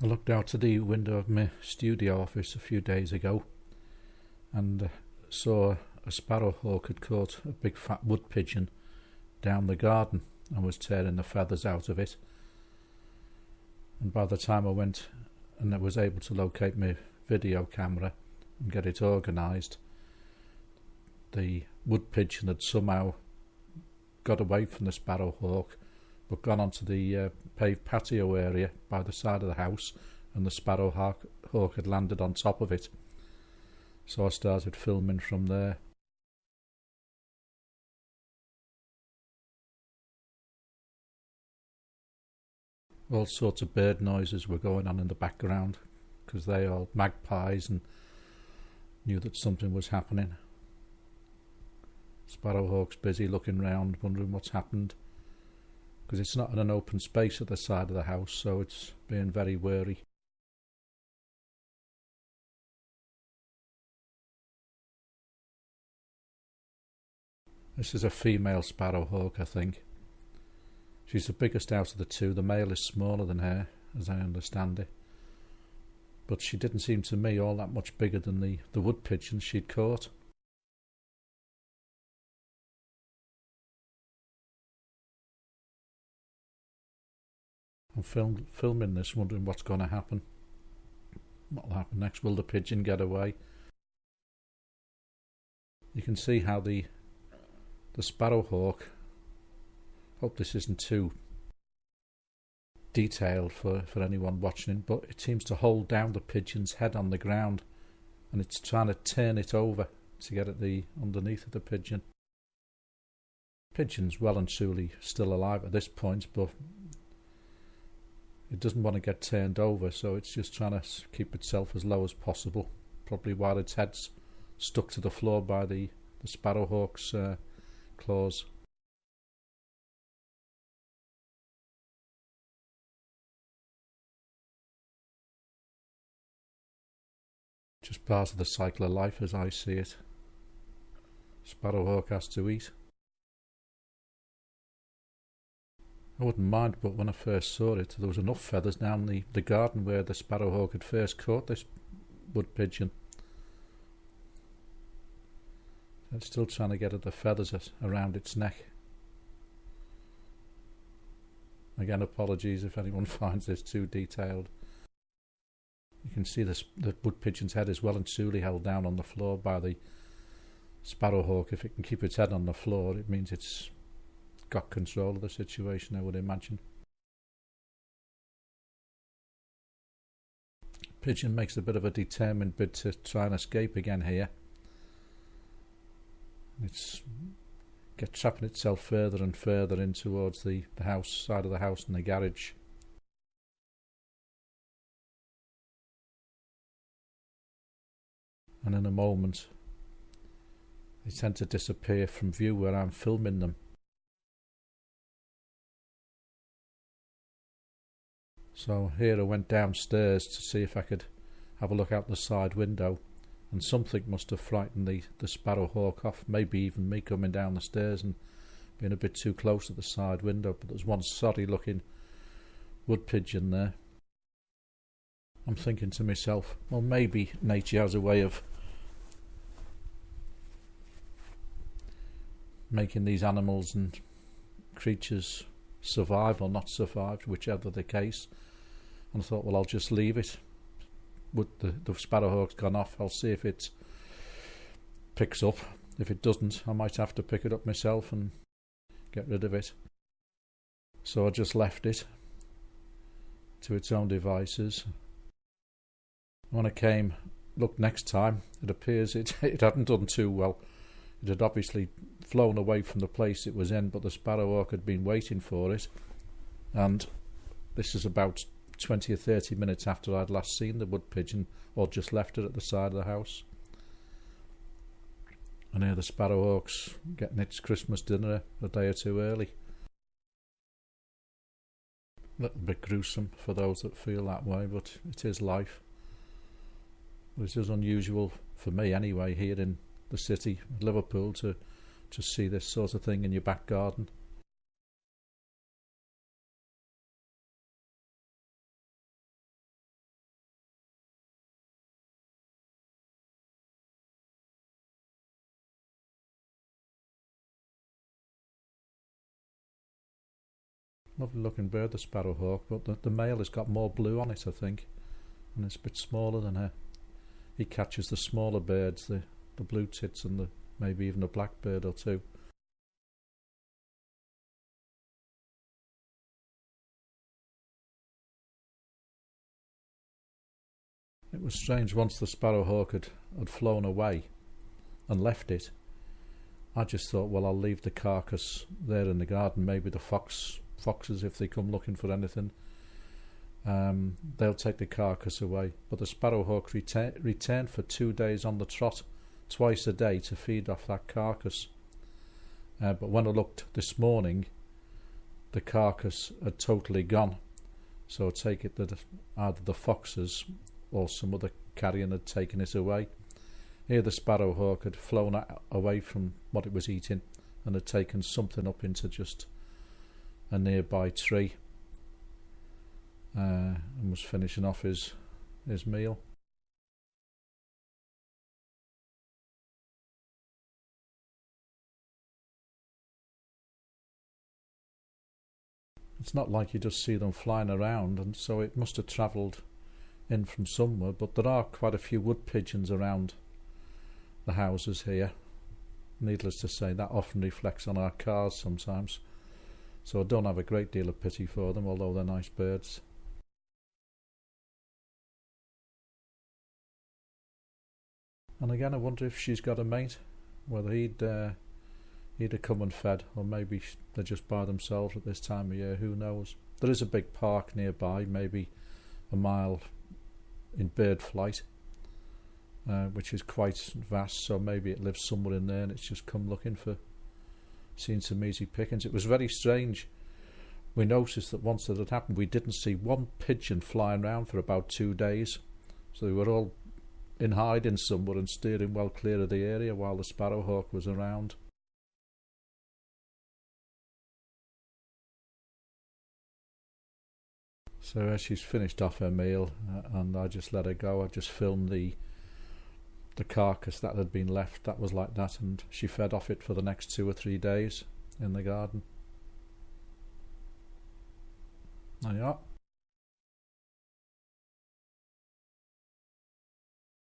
I looked out of the window of my studio office a few days ago and saw a sparrowhawk had caught a big fat wood pigeon down the garden and was tearing the feathers out of it. And by the time I went and I was able to locate my video camera and get it organised, the wood pigeon had somehow got away from the sparrowhawk but gone onto the paved patio area by the side of the house, and the sparrowhawk had landed on top of it. So I started filming from there. All sorts of bird noises were going on in the background because they are magpies and knew that something was happening. Sparrowhawk's busy looking round, wondering what's happened, because it's not in an open space at the side of the house, so it's being very wary. This is a female sparrowhawk, I think. She's the biggest out of the two. The male is smaller than her, as I understand it. But she didn't seem to me all that much bigger than the wood pigeons she'd caught. I'm filming this, wondering what's going to happen. What'll happen next? Will the pigeon get away? You can see how the sparrowhawk, hope this isn't too detailed for anyone watching, but it seems to hold down the pigeon's head on the ground, and it's trying to turn it over to get at the underneath of the pigeon. Pigeon's well and truly still alive at this point, but it doesn't want to get turned over, so it's just trying to keep itself as low as possible, probably while its head's stuck to the floor by the sparrowhawk's claws. Just part of the cycle of life as I see it. Sparrowhawk has to eat. I wouldn't mind, but when I first saw it, there was enough feathers down the garden where the sparrowhawk had first caught this wood pigeon. It's still trying to get at the feathers around its neck. Again, apologies if anyone finds this too detailed. You can see the wood pigeon's head is well and truly held down on the floor by the sparrowhawk. If it can keep its head on the floor, it means it's got control of the situation, I would imagine. Pigeon makes a bit of a determined bid to try and escape again here. It's trapping itself further and further in towards the house, side of the house and the garage. And in a moment they tend to disappear from view where I'm filming them. So here I went downstairs to see if I could have a look out the side window, and something must have frightened the sparrowhawk off, maybe even me coming down the stairs and being a bit too close to the side window. But there's one sorry looking wood pigeon there. I'm thinking to myself, well, maybe nature has a way of making these animals and creatures survive or not survive, whichever the case. And I thought, well, I'll just leave it. The sparrowhawk's gone off. I'll see if it picks up. If it doesn't, I might have to pick it up myself and get rid of it. So I just left it to its own devices. When I looked next time, it appears it hadn't done too well. It had obviously flown away from the place it was in, but the sparrowhawk had been waiting for it. And this is about 20 or 30 minutes after I'd last seen the wood pigeon, or just left it at the side of the house. And here the sparrowhawk's getting its Christmas dinner a day or two early. A little bit gruesome for those that feel that way, but it is life. It is unusual for me anyway, here in the city, Liverpool, to see this sort of thing in your back garden. Lovely looking bird, the sparrowhawk, but the male has got more blue on it, I think, and it's a bit smaller than her. He catches the smaller birds, the blue tits and maybe even a blackbird or two. It was strange, once the sparrowhawk had flown away and left it, I just thought, well, I'll leave the carcass there in the garden. Maybe the foxes, if they come looking for anything, they'll take the carcass away. But the sparrowhawk returned for 2 days on the trot, twice a day, to feed off that carcass. But when I looked this morning, the carcass had totally gone. So I take it that either the foxes or some other carrion had taken it away. Here the sparrowhawk had flown away from what it was eating and had taken something up into just a nearby tree, and was finishing off his meal. It's not like you just see them flying around, and so it must have travelled in from somewhere, but there are quite a few wood pigeons around the houses here. Needless to say, that often reflects on our cars sometimes, so I don't have a great deal of pity for them, although they're nice birds. And again, I wonder if she's got a mate, whether he'd have come and fed, or maybe they're just by themselves at this time of year, who knows. There is a big park nearby, maybe a mile in bird flight, which is quite vast, so maybe it lives somewhere in there and it's just come looking for seeing some easy pickings. It was very strange. We noticed that once that had happened, we didn't see one pigeon flying around for about 2 days, so they were all in hiding somewhere and steering well clear of the area while the sparrowhawk was around. So as she's finished off her meal, and I just let her go, I just filmed the carcass that had been left. That was like that, and she fed off it for the next 2 or 3 days in the garden. There you are.